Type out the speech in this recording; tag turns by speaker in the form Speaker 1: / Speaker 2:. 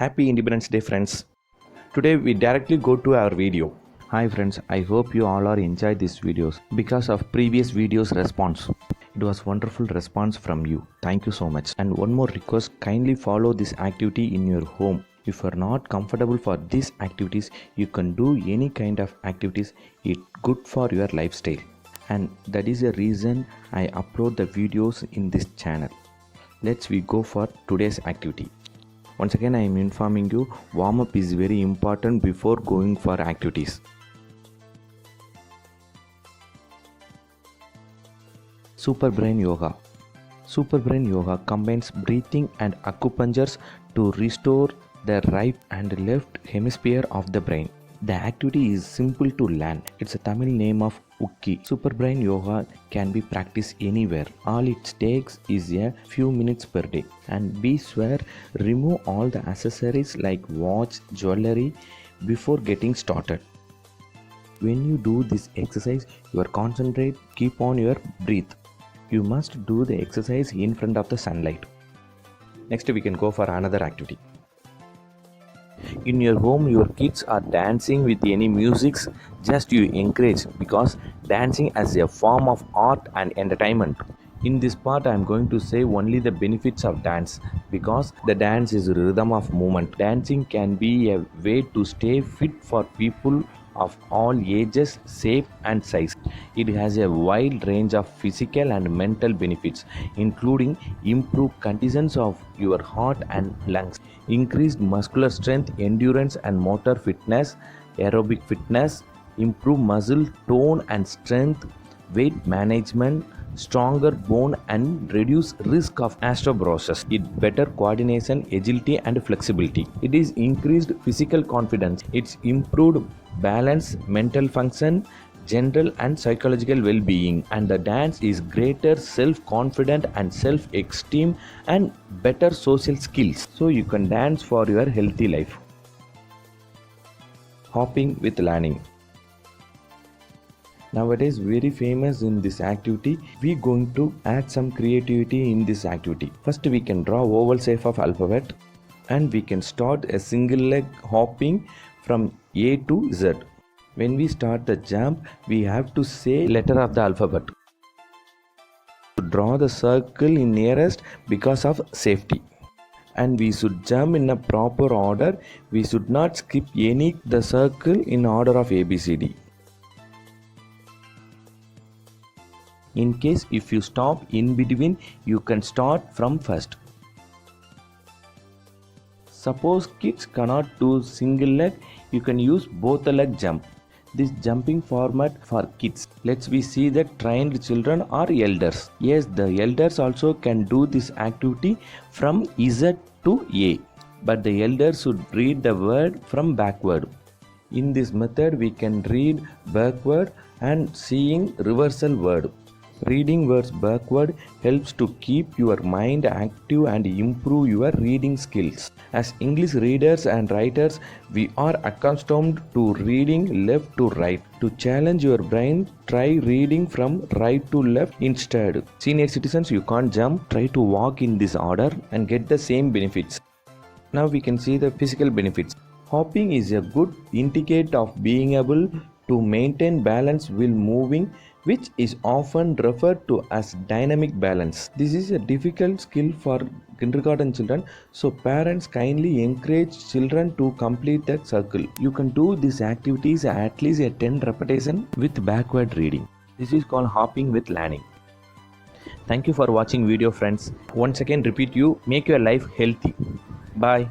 Speaker 1: Happy Independence Day, friends. Today we directly go to our video. Hi friends, I hope you all are enjoyed these videos because of previous videos response. It was wonderful response from you. Thank you so much. And one more request, kindly follow this activity in your home. If you are not comfortable for these activities, you can do any kind of activities. It's good for your lifestyle. And that is the reason I upload the videos in this channel. We go for today's activity. Once again, I am informing you, warm-up is very important before going for activities. Super Brain Yoga. Super Brain Yoga combines breathing and acupunctures to restore the right and left hemisphere of the brain. The activity is simple to learn. It's a Tamil name of Ukki. Super Brain Yoga can be practiced anywhere. All it takes is a few minutes per day. And be sure, remove all the accessories like watch, jewelry before getting started. When you do this exercise, you concentrate, keep on your breath. You must do the exercise in front of the sunlight. Next we can go for another activity. In your home, your kids are dancing with any musics, just you encourage, because dancing as a form of art and entertainment. In this part, I am going to say only the benefits of dance, because the dance is a rhythm of movement. Dancing can be a way to stay fit for people of all ages, shape and size. It has a wide range of physical and mental benefits, including improved conditions of your heart and lungs, increased muscular strength, endurance and motor fitness, aerobic fitness, improved muscle tone and strength, weight management, stronger bone and reduce risk of osteoporosis. It better coordination, agility and flexibility. It is increased physical confidence. It's improved balance, mental function, general and psychological well-being. And the dance is greater self-confidence and self-esteem and better social skills. So you can dance for your healthy life. Hopping with learning. Nowadays very famous in this activity. We going to add some creativity in this activity. First we can draw oval shape of alphabet and we can start a single leg hopping from A to Z. When we start the jump, we have to say letter of the alphabet. Draw the circle in nearest because of safety. And we should jump in a proper order. We should not skip any the circle in order of ABCD. In case if you stop in between, you can start from first. Suppose kids cannot do single leg, you can use both the leg jump. This jumping format for kids. We see that trained children or elders. Yes, the elders also can do this activity from Z to A. But the elders should read the word from backward. In this method, we can read backward and seeing reversal word. Reading words backward helps to keep your mind active and improve your reading skills. As English readers and writers, we are accustomed to reading left to right. To challenge your brain, try reading from right to left instead. Senior citizens, you can't jump, try to walk in this order and get the same benefits. Now we can see the physical benefits. Hopping is a good indicator of being able to maintain balance while moving, which is often referred to as dynamic balance. This is a difficult skill for kindergarten children, so parents kindly encourage children to complete that circle. You can do these activities at least a 10 repetition with backward reading. This is called hopping with learning. Thank you for watching video, friends. Once again repeat, you make your life healthy. Bye.